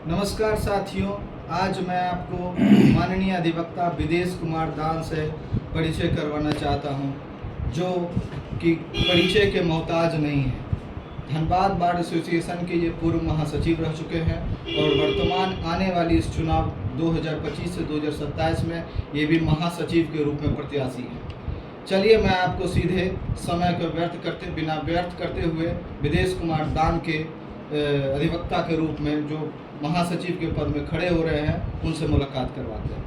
नमस्कार साथियों, आज मैं आपको माननीय अधिवक्ता विदेश कुमार दान से परिचय करवाना चाहता हूं, जो कि परिचय के मोहताज नहीं हैं। धनबाद बार एसोसिएशन के ये पूर्व महासचिव रह चुके हैं और वर्तमान आने वाली इस चुनाव 2025 से 2027 में ये भी महासचिव के रूप में प्रत्याशी हैं। चलिए मैं आपको सीधे समय को बिना व्यर्थ करते हुए विदेश कुमार दान के अधिवक्ता के रूप में जो महासचिव के पद में खड़े हो रहे हैं उनसे मुलाकात करवाते हैं।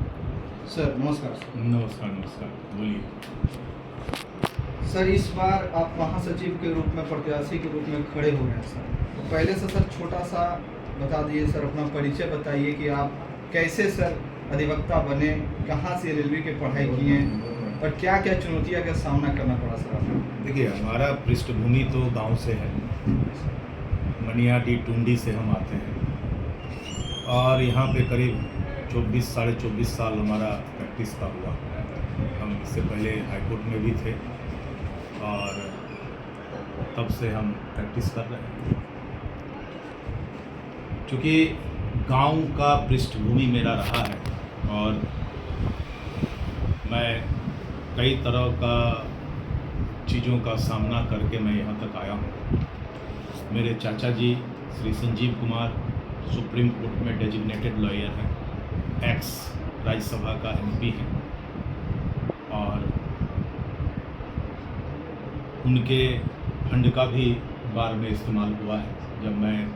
सर नमस्कार। नमस्कार, बोलिए। सर, इस बार आप महासचिव के रूप में प्रत्याशी के रूप में खड़े हो रहे हैं सर, तो पहले से सर छोटा सा बता दीजिए सर, अपना परिचय बताइए कि आप कैसे सर अधिवक्ता बने, कहाँ से LLB की पढ़ाई किए और क्या क्या चुनौतियाँ का सामना करना पड़ा सर आपको। देखिए, हमारा पृष्ठभूमि तो गांव से है, मनियाडी टुंडी से हम आते हैं और यहाँ पे करीब 24 साढ़े 24 साल हमारा प्रैक्टिस का हुआ। हम इससे पहले हाईकोर्ट में भी थे और तब से हम प्रैक्टिस कर रहे हैं। क्योंकि गांव का पृष्ठभूमि मेरा रहा है और मैं कई तरह का चीज़ों का सामना करके मैं यहाँ तक आया हूँ। मेरे चाचा जी श्री संजीव कुमार सुप्रीम कोर्ट में डेजिग्नेटेड लॉयर हैं, एक्स राज्यसभा का MP हैं और उनके फंड का भी बार में इस्तेमाल हुआ है। जब मैं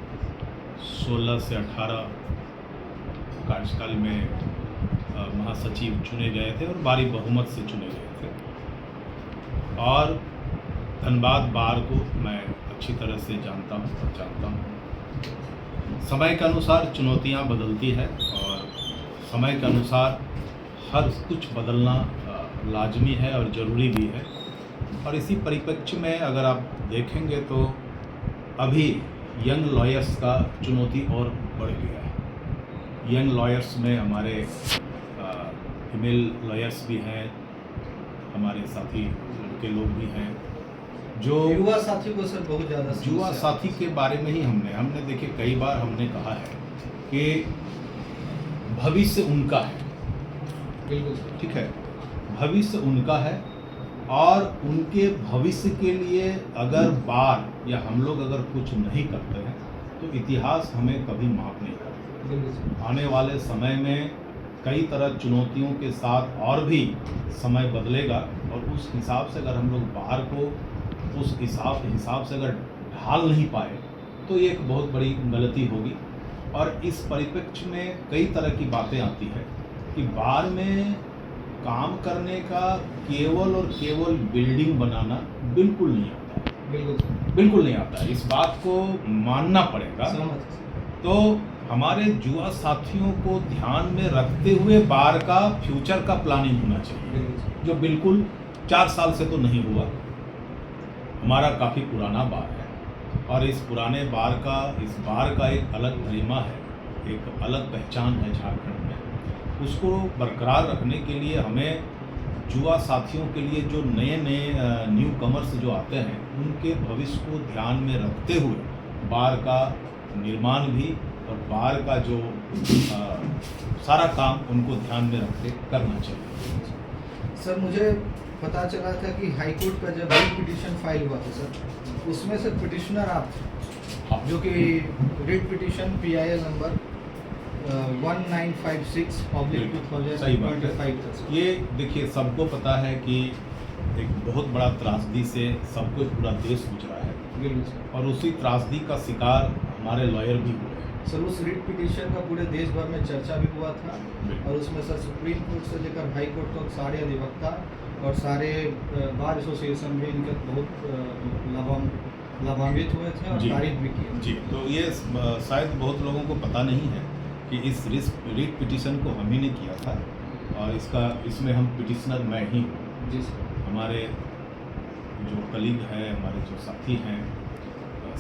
16 से 18 कार्यकाल में महासचिव चुने गए थे और भारी बहुमत से चुने गए थे और धनबाद बार को मैं अच्छी तरह से जानता हूँ। समय के अनुसार चुनौतियाँ बदलती है और समय के अनुसार हर कुछ बदलना लाजमी है और ज़रूरी भी है। और इसी परिप्रेक्ष्य में अगर आप देखेंगे तो अभी यंग लॉयर्स का चुनौती और बढ़ गया है। यंग लॉयर्स में हमारे फीमेल लॉयर्स भी हैं, हमारे साथी लड़के लोग भी हैं। जो युवा साथी को सर बहुत ज़्यादा युवा साथी के बारे में ही हमने देखिए कई बार हमने कहा है कि भविष्य उनका है। बिल्कुल ठीक है, भविष्य उनका है और उनके भविष्य के लिए अगर बार या हम लोग अगर कुछ नहीं करते हैं तो इतिहास हमें कभी माफ नहीं करता। आने वाले समय में कई तरह चुनौतियों के साथ और भी समय बदलेगा और उस हिसाब से अगर हम लोग बाहर को उस हिसाब से अगर ढाल नहीं पाए तो ये एक बहुत बड़ी गलती होगी। और इस परिप्रेक्ष्य में कई तरह की बातें आती है कि बार में काम करने का केवल और केवल बिल्डिंग बनाना बिल्कुल नहीं आता है, बिल्कुल नहीं आता है। इस बात को मानना पड़ेगा। तो हमारे युवा साथियों को ध्यान में रखते हुए बार का फ्यूचर का प्लानिंग होना चाहिए, जो बिल्कुल 4 साल से तो नहीं हुआ। हमारा काफ़ी पुराना बार है और इस पुराने बार का इस बार का एक अलग गरिमा है, एक अलग पहचान है झारखंड में। उसको बरकरार रखने के लिए हमें युवा साथियों के लिए जो नए न्यू कमर्स जो आते हैं उनके भविष्य को ध्यान में रखते हुए बार का निर्माण भी और बार का जो सारा काम उनको ध्यान में रखते करना चाहिए। सर, मुझे पता चला था कि हाईकोर्ट का जब रिट पिटीशन फाइल हुआ था सर, उसमें सर पिटिशनर आप थे, जो कि रिट पिटीशन PIL नंबर 1956/2025 था सर। ये देखिए, सबको पता है कि एक बहुत बड़ा त्रासदी से सब कुछ पूरा देश गुजरा है। बिल्कुल सर। और उसी त्रासदी का शिकार हमारे लॉयर भी हुए हैं। सर, उस रिट पिटीशन का पूरे देश भर में चर्चा भी हुआ था और उसमें सर सुप्रीम कोर्ट से लेकर हाई कोर्ट तक सारे अधिवक्ता और सारे बार एसोसिएशन भी इनके बहुत लाभान्वित हुए थे और तारीफ भी की जी। तो ये शायद बहुत लोगों को पता नहीं है कि इस रिट पिटीशन को हम ही ने किया था और इसमें हम पिटिशनर मैं ही हूँ। जी सर। हमारे जो कलीग हैं, हमारे जो साथी हैं,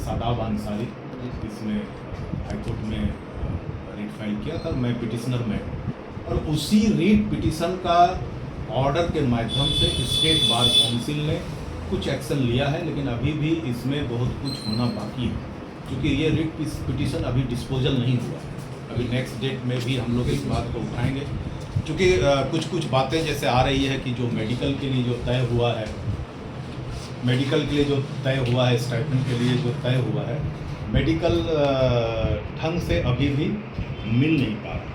सादाब अंसारी, इसमें हाईकोर्ट में रिट फाइल किया था, मैं पिटिशनर में। और उसी रिट पिटीशन का ऑर्डर के माध्यम से स्टेट बार काउंसिल ने कुछ एक्शन लिया है, लेकिन अभी भी इसमें बहुत कुछ होना बाकी है, क्योंकि ये रिट पिटीशन अभी डिस्पोजल नहीं हुआ है। अभी नेक्स्ट डेट में भी हम लोग इस बात को उठाएंगे, क्योंकि कुछ कुछ बातें जैसे आ रही है कि जो मेडिकल के लिए जो तय हुआ है, मेडिकल के लिए जो तय हुआ है, स्टाइपेंड के लिए जो तय हुआ है, मेडिकल ढंग से अभी भी मिल नहीं पा रहा।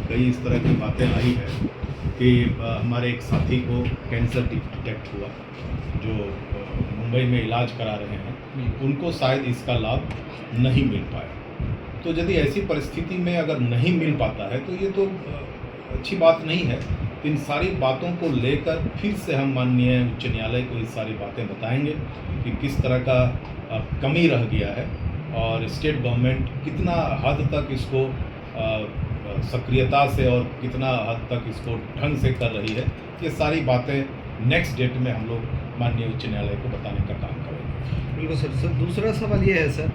कई इस तरह की बातें आई है कि हमारे एक साथी को कैंसर डिटेक्ट हुआ जो मुंबई में इलाज करा रहे हैं, उनको शायद इसका लाभ नहीं मिल पाया। तो यदि ऐसी परिस्थिति में अगर नहीं मिल पाता है तो ये तो अच्छी बात नहीं है। इन सारी बातों को लेकर फिर से हम माननीय उच्च न्यायालय को ये सारी बातें बताएंगे कि किस तरह का कमी रह गया है और स्टेट गवर्नमेंट कितना हद तक इसको सक्रियता से और कितना हद तक इसको ढंग से कर रही है। ये सारी बातें नेक्स्ट डेट में हम लोग माननीय उच्च न्यायालय को बताने का काम करेंगे। बिल्कुल सर। दूसरा सवाल ये है सर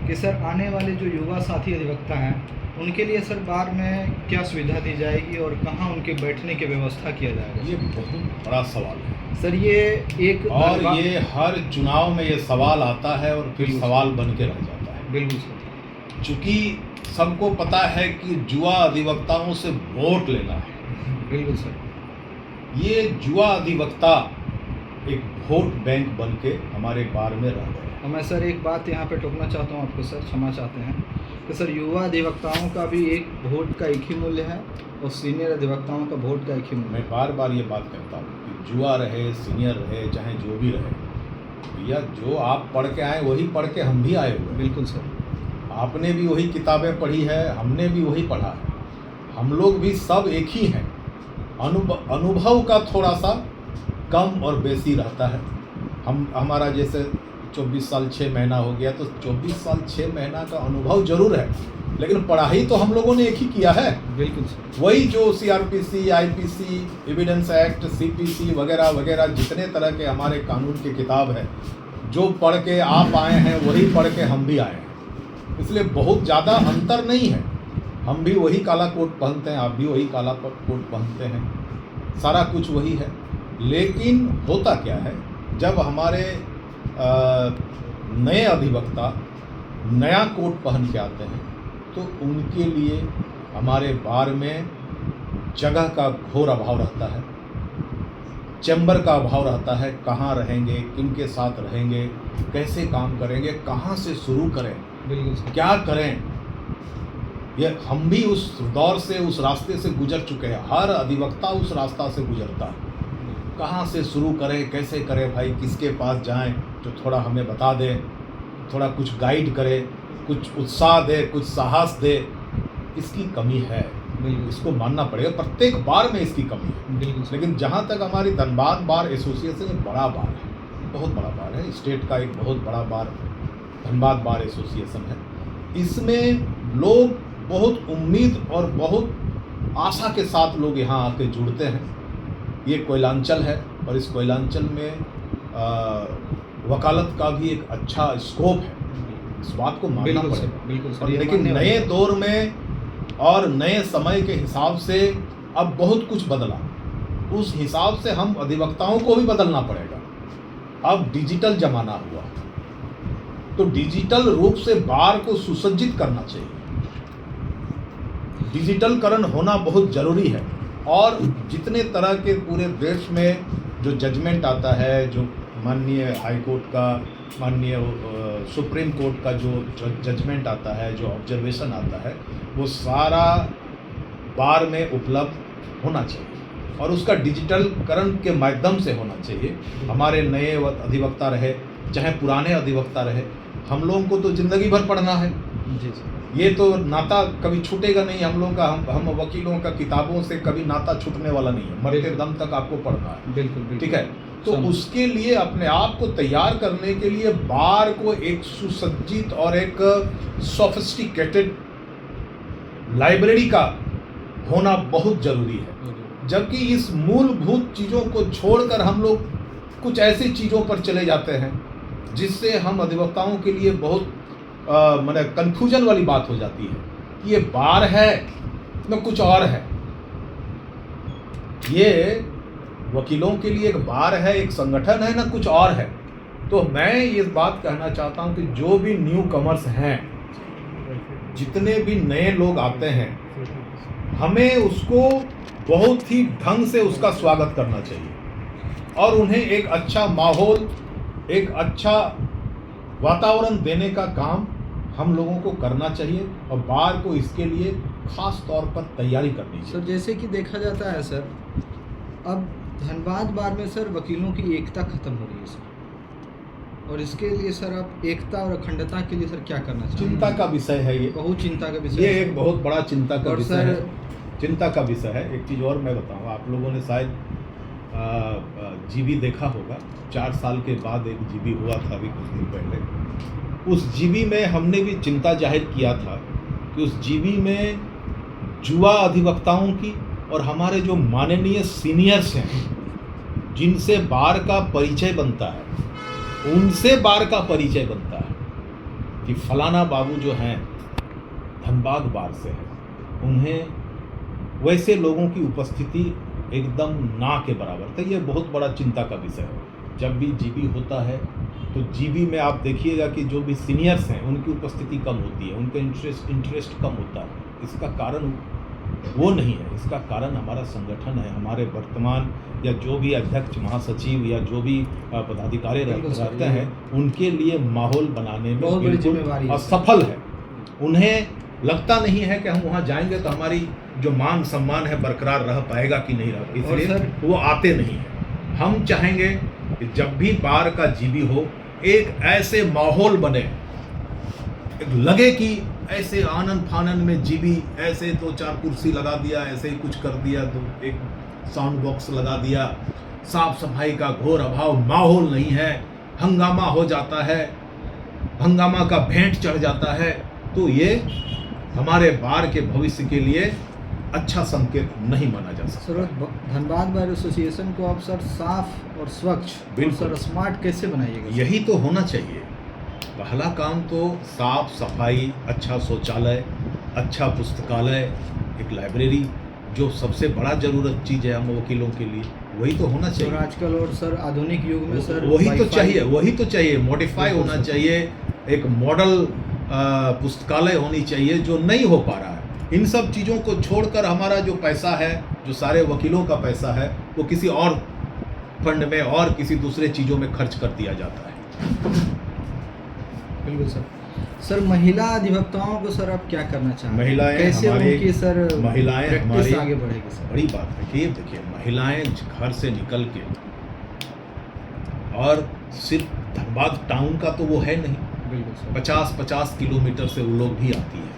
कि सर आने वाले जो युवा साथी अधिवक्ता हैं उनके लिए सर बार में क्या सुविधा दी जाएगी और कहाँ उनके बैठने की व्यवस्था किया जाएगा? ये बहुत बड़ा सवाल है सर। ये एक और ये हर चुनाव में ये सवाल आता है और फिर सवाल बन के रह जाता है। बिल्कुल सर। चूँकि सबको पता है कि जुआ अधिवक्ताओं से वोट लेना है। बिल्कुल सर। ये जुआ अधिवक्ता एक वोट बैंक बन के हमारे बार में रह गए। और मैं सर एक बात यहाँ पे टोकना चाहता हूँ आपको सर, क्षमा चाहते हैं कि सर युवा अधिवक्ताओं का भी एक वोट का एक ही मूल्य है और सीनियर अधिवक्ताओं का वोट का एक ही मूल्य। मैं बार बार ये बात कहता हूँ कि जुआ रहे, सीनियर रहे, चाहे जो भी रहे, भैया जो आप पढ़ के आए वही पढ़ के हम भी आए हुए। बिल्कुल सर। आपने भी वही किताबें पढ़ी है, हमने भी वही पढ़ा है, हम लोग भी सब एक ही हैं। अनुभव का थोड़ा सा कम और बेसी रहता है। हमारा जैसे 24 साल 6 महीना हो गया तो 24 साल 6 महीना का अनुभव जरूर है, लेकिन पढ़ाई तो हम लोगों ने एक ही किया है। बिल्कुल सर। वही जो CrPC, IPC, evidence act, CPC वगैरह वगैरह जितने तरह के हमारे कानून की किताब है, जो पढ़ के आप आए हैं वही पढ़ के हम भी आए हैं। इसलिए बहुत ज़्यादा अंतर नहीं है। हम भी वही काला कोट पहनते हैं, आप भी वही काला कोट पहनते हैं, सारा कुछ वही है। लेकिन होता क्या है, जब हमारे नए अधिवक्ता नया कोट पहन के आते हैं तो उनके लिए हमारे बार में जगह का घोर अभाव रहता है, चैम्बर का अभाव रहता है। कहाँ रहेंगे, किन के साथ रहेंगे, कैसे काम करेंगे, कहाँ से शुरू करें, बिल्कुल क्या करें। ये हम भी उस दौर से, उस रास्ते से गुजर चुके हैं। हर अधिवक्ता उस रास्ता से गुजरता है। कहाँ से शुरू करें, कैसे करें भाई, किसके पास जाएं जो थोड़ा हमें बता दे, थोड़ा कुछ गाइड करे, कुछ उत्साह दे, कुछ साहस दे। इसकी कमी है, इसको मानना पड़ेगा। प्रत्येक बार में इसकी कमी है। बिल्कुल। लेकिन जहाँ तक हमारी धनबाद बार एसोसिएशन एक बड़ा बार है, बहुत बड़ा बार है, स्टेट का एक बहुत बड़ा बार धनबाद बार एसोसिएशन है। इसमें लोग बहुत उम्मीद और बहुत आशा के साथ लोग यहाँ आके जुड़ते हैं। ये कोयलांचल है और इस कोयलांचल में वकालत का भी एक अच्छा स्कोप है, इस बात को मानना पड़ेगा। बिल्कुल। लेकिन नए दौर में और नए समय के हिसाब से अब बहुत कुछ बदला। उस हिसाब से हम अधिवक्ताओं को भी बदलना पड़ेगा। अब डिजिटल जमाना हुआ तो डिजिटल रूप से बार को सुसज्जित करना चाहिए। डिजिटलकरण होना बहुत जरूरी है। और जितने तरह के पूरे देश में जो जजमेंट आता है, जो माननीय हाई कोर्ट का, माननीय सुप्रीम कोर्ट का जो जजमेंट आता है, जो ऑब्जर्वेशन आता है, वो सारा बार में उपलब्ध होना चाहिए और उसका डिजिटलकरण के माध्यम से होना चाहिए। हमारे नए अधिवक्ता रहे चाहे पुराने अधिवक्ता रहे, हम लोगों को तो ज़िंदगी भर पढ़ना है। जी। ये तो नाता कभी छूटेगा नहीं हम लोगों का। हम वकीलों का किताबों से कभी नाता छूटने वाला नहीं है। मरते दम तक आपको पढ़ना है। बिल्कुल। ठीक है। तो उसके लिए अपने आप को तैयार करने के लिए बार को एक सुसज्जित और एक सोफिस्टिकेटेड लाइब्रेरी का होना बहुत जरूरी है। जबकि इस मूलभूत चीज़ों को छोड़कर हम लोग कुछ ऐसी चीज़ों पर चले जाते हैं जिससे हम अधिवक्ताओं के लिए बहुत माने कन्फ्यूजन वाली बात हो जाती है। ये बार है न कुछ और है। ये वकीलों के लिए एक बार है, एक संगठन है, न कुछ और है। तो मैं ये बात कहना चाहता हूँ कि जो भी न्यू कमर्स हैं, जितने भी नए लोग आते हैं हमें उसको बहुत ही ढंग से उसका स्वागत करना चाहिए और उन्हें एक अच्छा माहौल, एक अच्छा वातावरण देने का काम हम लोगों को करना चाहिए और बार को इसके लिए खास तौर पर तैयारी करनी सर चाहिए। जैसे कि देखा जाता है सर, अब धनबाद बार में सर वकीलों की एकता खत्म हो रही है सर, और इसके लिए सर आप एकता और अखंडता के लिए सर क्या करना चाहते हैं? चिंता का विषय है ये, बहुत चिंता का विषय ये है एक सर। बहुत बड़ा चिंता का और विषय सर- है, चिंता का विषय है। एक चीज़ और मैं बताऊंगा, आप लोगों ने शायद जीबी देखा होगा, 4 साल के बाद एक जीबी हुआ था अभी कुछ दिन पहले। उस जीबी में हमने भी चिंता जाहिर किया था कि उस जीबी में जुआ अधिवक्ताओं की और हमारे जो माननीय सीनियर्स हैं जिनसे बार का परिचय बनता है, उनसे बार का परिचय बनता है कि फलाना बाबू जो हैं धनबाद बार से हैं, उन्हें वैसे लोगों की उपस्थिति एकदम ना के बराबर था। ये बहुत बड़ा चिंता का विषय है। जब भी जीबी होता है तो जीबी में आप देखिएगा कि जो भी सीनियर्स हैं उनकी उपस्थिति कम होती है, उनका इंटरेस्ट कम होता है। इसका कारण वो नहीं है, इसका कारण हमारा संगठन है, हमारे वर्तमान या जो भी अध्यक्ष, महासचिव या जो भी पदाधिकारी रहते हैं, उनके लिए माहौल बनाने में बहुत बड़ी बिल्कुल जिम्मेवारी है। असफल है। उन्हें लगता नहीं है कि हम वहाँ जाएंगे तो हमारी जो मान सम्मान है बरकरार रह पाएगा कि नहीं रह, इसलिए सर- वो आते नहीं हैं। हम चाहेंगे कि जब भी बार का जीबी हो, एक ऐसे माहौल बने, एक लगे कि ऐसे आनंद फानन में जीबी, ऐसे 2-4 कुर्सी लगा दिया, ऐसे ही कुछ कर दिया, तो एक साउंड बॉक्स लगा दिया, साफ सफाई का घोर अभाव, माहौल नहीं है, हंगामा हो जाता है, हंगामा का भेंट चढ़ जाता है, तो ये हमारे बार के भविष्य के लिए अच्छा संकेत नहीं माना जा सकता। सर धनबाद बार एसोसिएशन को आप सर साफ और स्वच्छ और बिल्कुल। सर स्मार्ट कैसे बनाइएगा सर? यही तो होना चाहिए। पहला काम तो साफ सफाई, अच्छा शौचालय, अच्छा पुस्तकालय, एक लाइब्रेरी, जो सबसे बड़ा ज़रूरत चीज़ है हम वकीलों के लिए, वही तो होना और चाहिए। आजकल और सर आधुनिक युग में सर वही तो वाईफाई- चाहिए, वही तो चाहिए। मॉडिफाई बिल्कुल होना सर। चाहिए, एक मॉडल पुस्तकालय होनी चाहिए, जो नहीं हो पा रहा है। इन सब चीज़ों को छोड़कर हमारा जो पैसा है, जो सारे वकीलों का पैसा है, वो किसी और फंड में और किसी दूसरे चीज़ों में खर्च कर दिया जाता है। बिल्कुल सर। सर महिला अधिवक्ताओं को सर आप क्या करना चाहेंगे? महिलाएं कैसे हमारी- उनकी सर महिलाएं प्रैक्टिस हमारी आगे बढ़ेगी सर? बड़ी बात है कि ये देखिए, महिलाएं घर से निकल के, और सिर्फ धनबाद टाउन का तो वो है नहीं, बिल्कुल सर। 50-50 किलोमीटर से वो लोग भी आती है।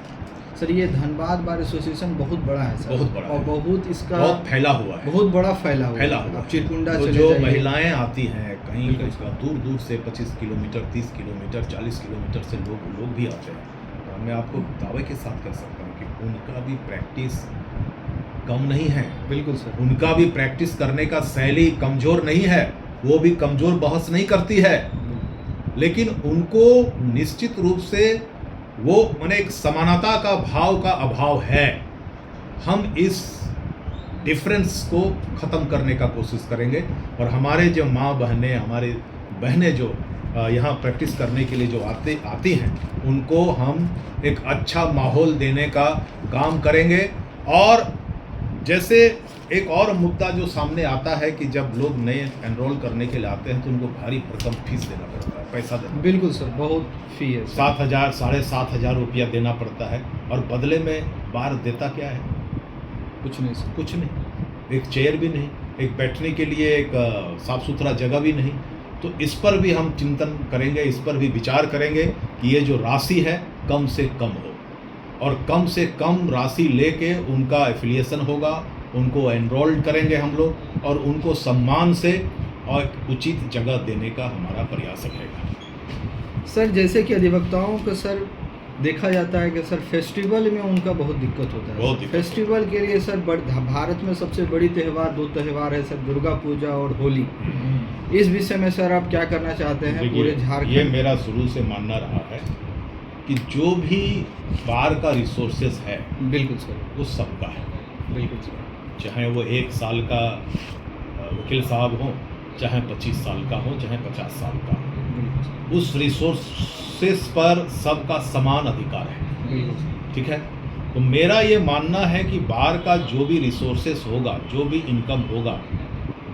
सर ये धनबाद बार एसोसिएशन बहुत बड़ा है सर, बहुत बड़ा और है। बहुत इसका बहुत फैला हुआ है, बहुत बड़ा फैला हुआ फैला है। हुआ आप है। चिरकुंडा तो चले जो जाइए। महिलाएं आती हैं कहीं बिल्कुल। दूर दूर से 25 किलोमीटर, 30 किलोमीटर, 40 किलोमीटर से लोग भी आते हैं। और मैं आपको दावे के साथ कह सकता हूँ कि उनका भी प्रैक्टिस कम नहीं है, बिल्कुल सर। उनका भी प्रैक्टिस करने का शैली कमज़ोर नहीं है, वो भी कमज़ोर बहस नहीं करती है, लेकिन उनको निश्चित रूप से वो माने एक समानता का भाव का अभाव है। हम इस डिफरेंस को ख़त्म करने का कोशिश करेंगे, और हमारे जो माँ बहनें, हमारे बहनें जो यहाँ प्रैक्टिस करने के लिए जो आती हैं, उनको हम एक अच्छा माहौल देने का काम करेंगे। और जैसे एक और मुद्दा जो सामने आता है कि जब लोग नए एनरोल करने के लिए आते हैं तो उनको भारी भरकम फीस देना पड़ता है, पैसा देना, बिल्कुल सर, बहुत फी है सर। 7,000 7,500 रुपया देना पड़ता है, और बदले में बार देता क्या है? कुछ नहीं सर। कुछ नहीं, एक चेयर भी नहीं, एक बैठने के लिए एक साफ सुथरा जगह भी नहीं। तो इस पर भी हम चिंतन करेंगे, इस पर भी विचार करेंगे कि ये जो राशि है कम से कम हो, और कम से कम राशि लेके उनका एफिलिएशन होगा, उनको एनरोल्ड करेंगे हम लोग, और उनको सम्मान से और उचित जगह देने का हमारा प्रयास रहेगा। सर जैसे कि अधिवक्ताओं का सर देखा जाता है कि सर फेस्टिवल में उनका बहुत दिक्कत होता है। बहुत दिक्कत फेस्टिवल के लिए सर भारत में सबसे बड़ी त्यौहार 2 त्यौहार है सर, दुर्गा पूजा और होली। इस विषय में सर आप क्या करना चाहते हैं पूरे देखिए, झारखंड? ये मेरा शुरू से मानना रहा है कि जो भी बार का रिसोर्सेस है बिल्कुल सर, वो सबका है, बिल्कुल सर। चाहे वो 1 साल का वकील साहब हो, चाहे 25 साल का हो, चाहे 50 साल का हो, बिल्कुल सर, उस रिसोर्सेस पर सबका समान अधिकार है। बिल्कुल सर। ठीक है। तो मेरा ये मानना है कि बार का जो भी रिसोर्सेस होगा, जो भी इनकम होगा,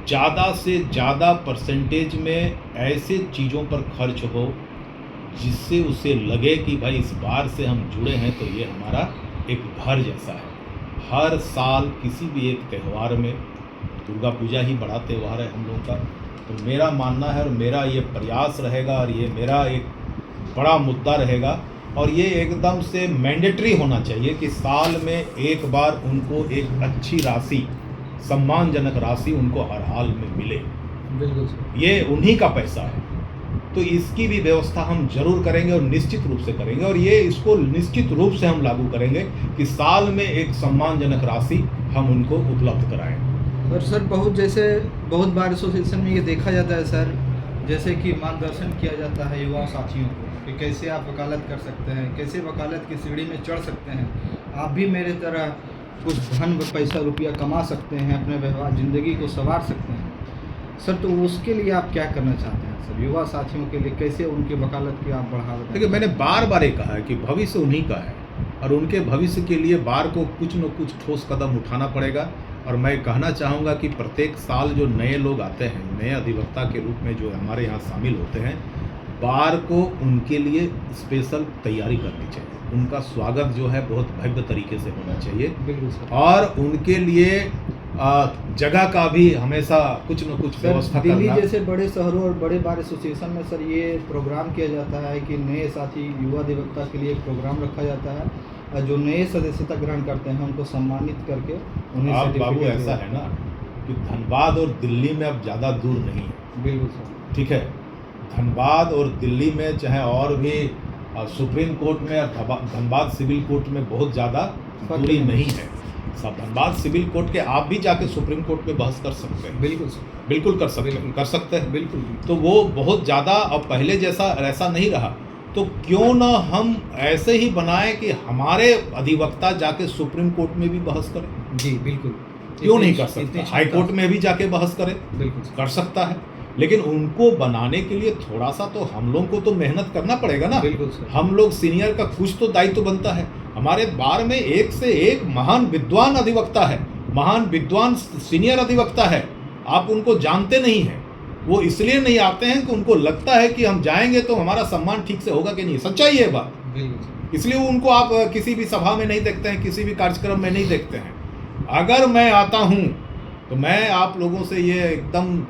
ज़्यादा से ज़्यादा परसेंटेज में ऐसे चीज़ों पर खर्च हो जिससे उसे लगे कि भाई इस बार से हम जुड़े हैं तो ये हमारा एक घर जैसा है। हर साल किसी भी एक त्यौहार में, दुर्गा पूजा ही बड़ा त्यौहार है हम लोगों का, तो मेरा मानना है और मेरा ये प्रयास रहेगा और ये मेरा एक बड़ा मुद्दा रहेगा और ये एकदम से मैंडेटरी होना चाहिए कि साल में एक बार उनको एक अच्छी राशि, सम्मानजनक राशि उनको हर हाल में मिले। बिल्कुल सर। ये उन्हीं का पैसा है, तो इसकी भी व्यवस्था हम जरूर करेंगे और निश्चित रूप से करेंगे और ये इसको निश्चित रूप से हम लागू करेंगे कि साल में एक सम्मानजनक राशि हम उनको उपलब्ध कराएं। और सर बहुत बार एसोसिएशन में ये देखा जाता है सर, जैसे कि मार्गदर्शन किया जाता है युवा साथियों को कि कैसे आप वकालत कर सकते हैं, कैसे वकालत की सीढ़ी में चढ़ सकते हैं, आप भी मेरे तरह कुछ धन पैसा रुपया कमा सकते हैं, अपने व्यवहार ज़िंदगी को संवार सकते हैं। सर तो उसके लिए आप क्या करना चाहते हैं सर, युवा साथियों के लिए कैसे उनकी वकालत की आप बढ़ावा दें? देखिए, मैंने बार बार ये कहा है कि भविष्य उन्हीं का है और उनके भविष्य के लिए बार को कुछ न कुछ ठोस कदम उठाना पड़ेगा। और मैं कहना चाहूँगा कि प्रत्येक साल जो नए लोग आते हैं, नए अधिवक्ता के रूप में जो हमारे यहाँ शामिल होते हैं, बार को उनके लिए स्पेशल तैयारी करनी चाहिए। उनका स्वागत जो है बहुत भव्य तरीके से होना चाहिए। बिल्कुल सर। और उनके लिए जगह का भी हमेशा कुछ न कुछ व्यवस्था दिल्ली करना। जैसे बड़े शहरों और बड़े बार एसोसिएशन में सर ये प्रोग्राम किया जाता है कि नए साथी युवा अधिवक्ता के लिए एक प्रोग्राम रखा जाता है और जो नए सदस्यता ग्रहण करते हैं उनको सम्मानित करके उन्हें आप बाबू सर्टिफिकेट ऐसा दिया है ना कि धनबाद और दिल्ली में अब ज़्यादा दूर नहीं है। बिल्कुल सर। ठीक है, धनबाद और दिल्ली में चाहे और भी सुप्रीम कोर्ट में और धनबाद सिविल कोर्ट में बहुत ज़्यादा दूरी नहीं है। सब धनबाद सिविल कोर्ट के आप भी जाके सुप्रीम कोर्ट में बहस कर सकते हैं। बिल्कुल सर। बिल्कुल कर सकते हैं। बिल्कुल। तो वो बहुत ज़्यादा अब पहले जैसा ऐसा नहीं रहा, तो क्यों ना हम ऐसे ही बनाएं कि हमारे अधिवक्ता जाके सुप्रीम कोर्ट में भी बहस करें। जी बिल्कुल। क्यों नहीं कर सकता? हाई कोर्ट में भी जाके बहस करें, बिल्कुल कर सकता है। लेकिन उनको बनाने के लिए थोड़ा सा तो हम लोगों को तो मेहनत करना पड़ेगा ना। बिल्कुल सर। हम लोग सीनियर का कुछ तो दायित्व बनता है। हमारे बार में एक से एक महान विद्वान अधिवक्ता है, महान विद्वान सीनियर अधिवक्ता है। आप उनको जानते नहीं हैं, वो इसलिए नहीं आते हैं कि उनको लगता है कि हम जाएंगे तो हमारा सम्मान ठीक से होगा कि नहीं। सच्चाई है बात। बिल्कुल। इसलिए उनको आप किसी भी सभा में नहीं देखते हैं, किसी भी कार्यक्रम में नहीं देखते हैं। अगर मैं आता हूं तो मैं आप लोगों से ये एकदम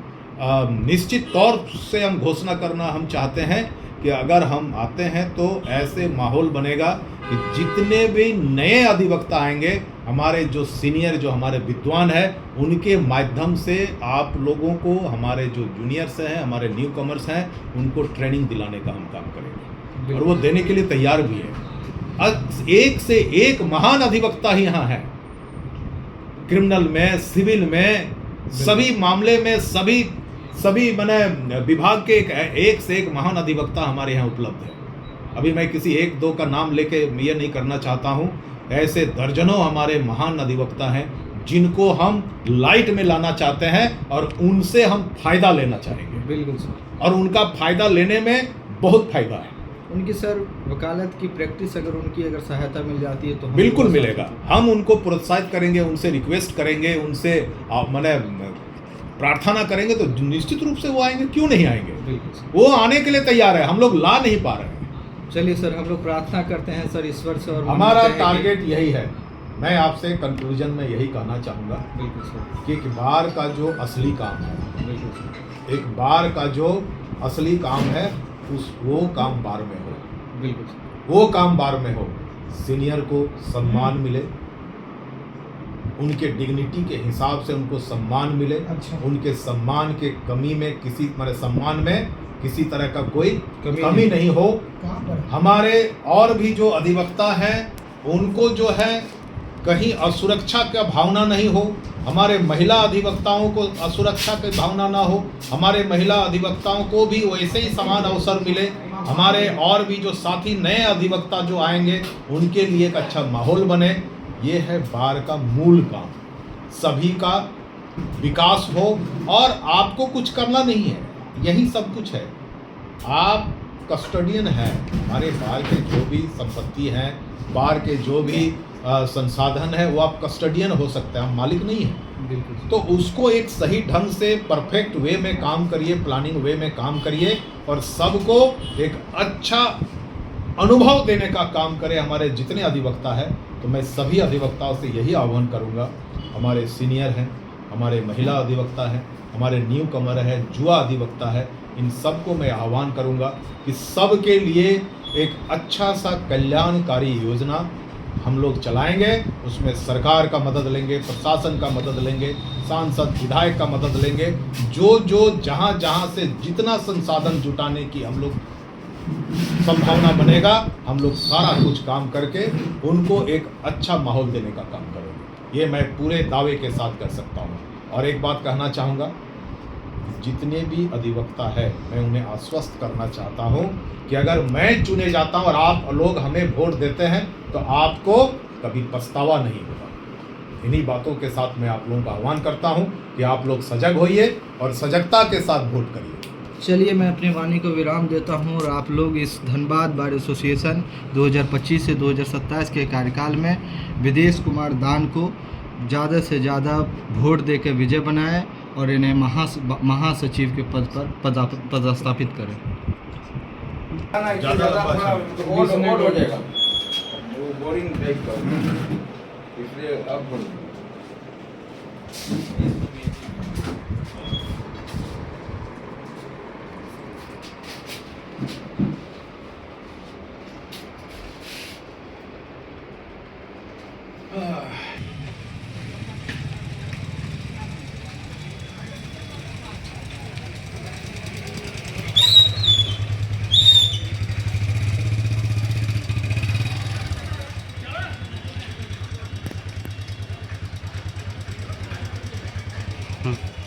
निश्चित तौर से हम घोषणा करना हम चाहते हैं कि अगर हम आते हैं तो ऐसे माहौल बनेगा कि जितने भी नए अधिवक्ता आएंगे, हमारे जो सीनियर, जो हमारे विद्वान हैं, उनके माध्यम से आप लोगों को, हमारे जो जूनियर्स हैं, हमारे न्यू कमर्स हैं, उनको ट्रेनिंग दिलाने का हम काम करेंगे और वो देने के लिए तैयार भी है। अब एक से एक महान अधिवक्ता ही यहाँ है, क्रिमिनल में, सिविल में, सभी मामले में, सभी मैंने विभाग के एक से एक महान अधिवक्ता हमारे यहाँ उपलब्ध है। अभी मैं किसी एक दो का नाम लेके ये नहीं करना चाहता हूँ, ऐसे दर्जनों हमारे महान अधिवक्ता हैं जिनको हम लाइट में लाना चाहते हैं और उनसे हम फायदा लेना चाहेंगे। बिल्कुल सर। और उनका फायदा लेने में बहुत फायदा है। उनकी सर वकालत की प्रैक्टिस अगर सहायता मिल जाती है तो बिल्कुल मिलेगा। हम उनको प्रोत्साहित करेंगे, उनसे रिक्वेस्ट करेंगे, उनसे मैंने प्रार्थना करेंगे तो निश्चित रूप से वो आएंगे। क्यों नहीं आएंगे? बिल्कुल सर। वो आने के लिए तैयार है, हम लोग ला नहीं पा रहे हैं। चलिए सर, हम लोग प्रार्थना करते हैं सर ईश्वर से और हमारा टारगेट यही है। मैं आपसे कंक्लूजन में यही कहना चाहूँगा बिल्कुल सर कि एक बार का जो असली काम है, बिल्कुल सर, एक बार का जो असली काम है वो काम बार में हो। बिल्कुल सर, वो काम बार में हो, सीनियर को सम्मान मिले, उनके डिग्निटी के हिसाब से उनको सम्मान मिले। अच्छा। उनके सम्मान के कमी में सम्मान में किसी तरह का कोई कमी नहीं हो। हमारे और भी जो अधिवक्ता हैं उनको जो है कहीं असुरक्षा का भावना नहीं हो। हमारे महिला अधिवक्ताओं को असुरक्षा की भावना ना हो। हमारे महिला अधिवक्ताओं को भी वैसे ही समान अवसर मिले। हमारे और भी जो साथी नए अधिवक्ता जो आएंगे उनके लिए एक अच्छा माहौल बने। ये है बार का मूल काम। सभी का विकास हो और आपको कुछ करना नहीं है, यही सब कुछ है। आप कस्टोडियन हैं, हमारे बार के जो भी संपत्ति हैं बार के जो भी संसाधन है वो आप कस्टडियन हो सकते हैं, आप मालिक नहीं हैं। बिल्कुल। तो उसको एक सही ढंग से परफेक्ट वे में काम करिए, प्लानिंग वे में काम करिए और सबको एक अच्छा अनुभव देने का काम करें। हमारे जितने अधिवक्ता हैं, तो मैं सभी अधिवक्ताओं से यही आह्वान करूंगा, हमारे सीनियर हैं, हमारे महिला अधिवक्ता हैं, हमारे न्यू कमर है, जुआ अधिवक्ता है, इन सबको मैं आह्वान करूंगा कि सबके लिए एक अच्छा सा कल्याणकारी योजना हम लोग चलाएंगे। उसमें सरकार का मदद लेंगे, प्रशासन का मदद लेंगे, सांसद विधायक का मदद लेंगे। जो जो जहाँ जहाँ से जितना संसाधन जुटाने की हम लोग संभावना बनेगा, हम लोग सारा कुछ काम करके उनको एक अच्छा माहौल देने का काम करेंगे। ये मैं पूरे दावे के साथ कर सकता हूँ। और एक बात कहना चाहूँगा, जितने भी अधिवक्ता है मैं उन्हें आश्वस्त करना चाहता हूं कि अगर मैं चुने जाता हूं और आप लोग हमें वोट देते हैं तो आपको कभी पछतावा नहीं होगा। इन्हीं बातों के साथ मैं आप लोगों का आह्वान करता हूं कि आप लोग सजग होइए और सजगता के साथ वोट करिए। चलिए, मैं अपनी वाणी को विराम देता हूं और आप लोग इस धनबाद बार एसोसिएशन 2025 से 2027 के कार्यकाल में विदेश कुमार दान को ज़्यादा से ज़्यादा वोट देकर विजय बनाएं और इन्हें महासचिव के पद पर पदस्थापित करें। ज़्यादा हो जाएगा, वो बोरिंग टाइप का, इसलिए अब हम्म।